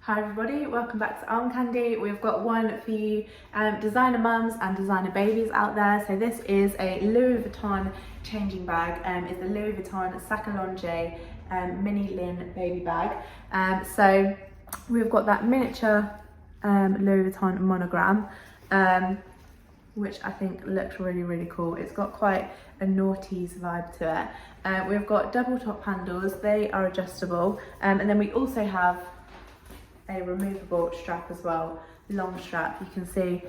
Hi everybody, welcome back to Armcandy. We've got one for you designer mums and designer babies out there. So this is a Louis Vuitton changing bag. It's the Louis Vuitton Sac à Langer mini Lynn baby bag. So we've got that miniature Louis Vuitton monogram, which I think looks really cool. It's got quite a noughties vibe to it. We've got double top handles, they are adjustable, and then we also have a removable strap as well, long strap. You can see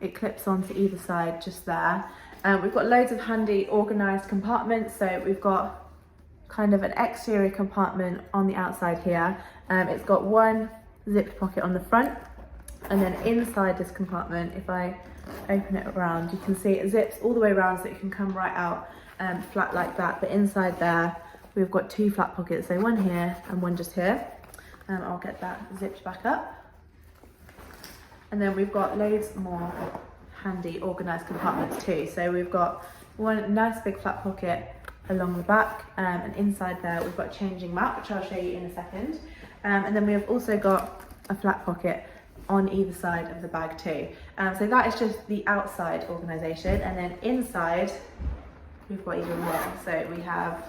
it clips onto either side just there. We've got loads of handy organised compartments. So we've got kind of an exterior compartment on the outside here. It's got one zipped pocket on the front, and then inside this compartment, if I open it around, you can see it zips all the way around so it can come right out flat like that. But inside there, we've got two flat pockets, so one here and one just here. I'll get that zipped back up. And then we've got loads more handy organised compartments too. So we've got one nice big flat pocket along the back, and inside there we've got a changing mat, which I'll show you in a second. And then we've also got a flat pocket on either side of the bag too. So that is just the outside organisation, and then inside we've got even more. So we have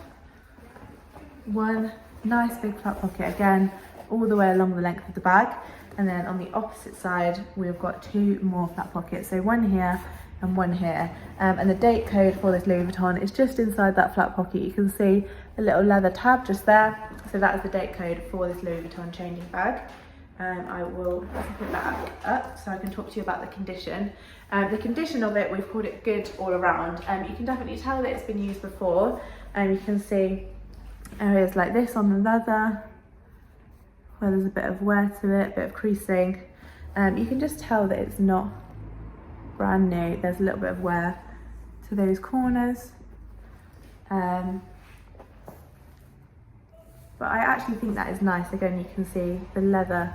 one nice big flat pocket again, all the way along the length of the bag, and then on the opposite side we've got two more flat pockets, so one here and one here, and the date code for this Louis Vuitton is just inside that flat pocket. You can see a little leather tab just there, so that is the date code for this Louis Vuitton changing bag. I will put that up so I can talk to you about the condition. The condition of it, we've called it good all around. You can definitely tell that it's been used before, and you can see areas like this on the leather where there's a bit of wear to it, a bit of creasing. You can just tell that it's not brand new. There's a little bit of wear to those corners. But I actually think that is nice. Again, you can see the leather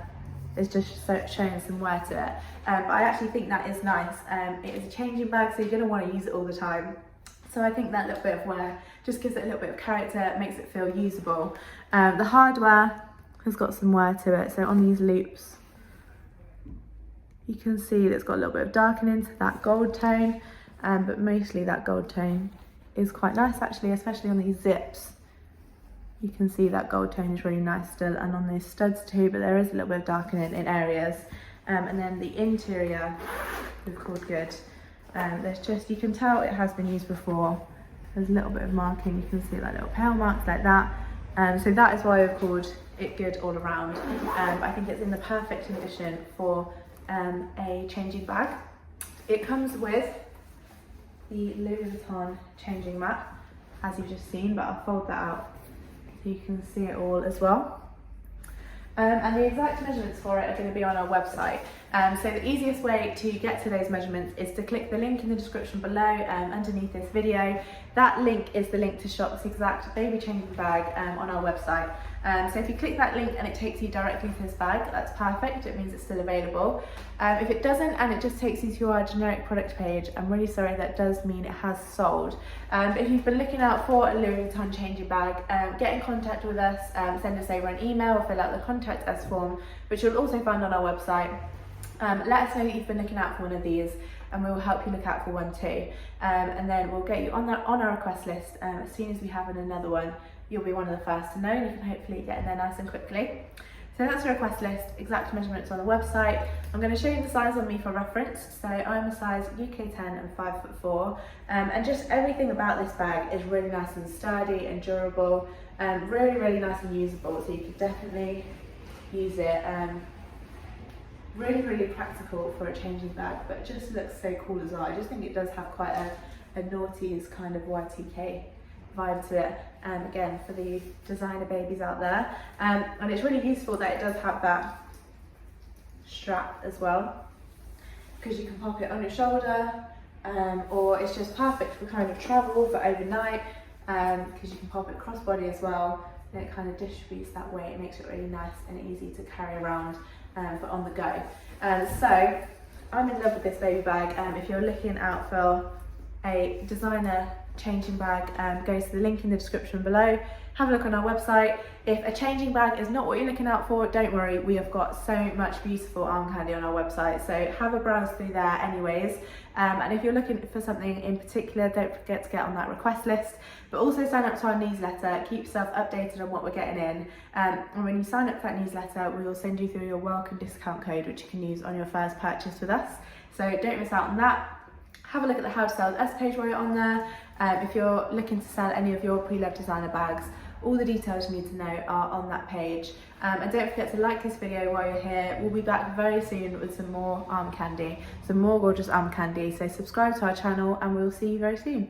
is just showing some wear to it. But I actually think that is nice. It is a changing bag, so you're going to want to use it all the time. So I think that little bit of wear just gives it a little bit of character, makes it feel usable. The hardware has got some wear to it, so on these loops you can see that it's got a little bit of darkening to that gold tone, but mostly that gold tone is quite nice actually, especially on these zips. You can see that gold tone is really nice still, and on these studs too, but there is a little bit of darkening in areas. And then the interior we've called good. There's just, you can tell it has been used before. There's a little bit of marking, you can see like little pale marks like that. So that is why we've called it good all around. I think it's in the perfect condition for a changing bag. It comes with the Louis Vuitton changing mat, as you've just seen, but I'll fold that out so you can see it all as well. And the exact measurements for it are going to be on our website. So the easiest way to get to those measurements is to click the link in the description below underneath this video. That link is the link to shop this exact baby changing bag on our website. So if you click that link and it takes you directly to this bag, that's perfect. It means it's still available. If it doesn't and it just takes you to our generic product page, I'm really sorry, that does mean it has sold. If you've been looking out for a Louis Vuitton changing bag, get in contact with us, send us over an email or fill out the contact us form, which you'll also find on our website. Let us know that you've been looking out for one of these, and we will help you look out for one too. And then we'll get you on our request list. As soon as we have another one, you'll be one of the first to know, and you can hopefully get in there nice and quickly. So that's the request list, exact measurements on the website. I'm going to show you the size on me for reference. So I'm a size UK 10 and 5'4", and just everything about this bag is really nice and sturdy and durable, really nice and usable. So you could definitely use it. Really practical for a changing bag, but it just looks so cool as well. I just think it does have quite a noughties kind of Y2K vibe to it, again for the designer babies out there. And it's really useful that it does have that strap as well, because you can pop it on your shoulder, or it's just perfect for kind of travel, for overnight, because you can pop it crossbody as well, and it kind of distributes that weight. It makes it really nice and easy to carry around for on the go. So I'm in love with this baby bag. If you're looking out for a designer changing bag, go to the link in the description below. Have a look on our website. If a changing bag is not what you're looking out for, don't worry, we have got so much beautiful Armcandy on our website, so have a browse through there anyways. And if you're looking for something in particular, don't forget to get on that request list, but also sign up to our newsletter, keep yourself updated on what we're getting in. And when you sign up for that newsletter, we will send you through your welcome discount code, which you can use on your first purchase with us. So don't miss out on that. Have a look at the How to Sell with Us page while you're on there. If you're looking to sell any of your pre-loved designer bags, all the details you need to know are on that page. And don't forget to like this video while you're here. We'll be back very soon with some more Armcandy, some more gorgeous Armcandy. So subscribe to our channel and we'll see you very soon.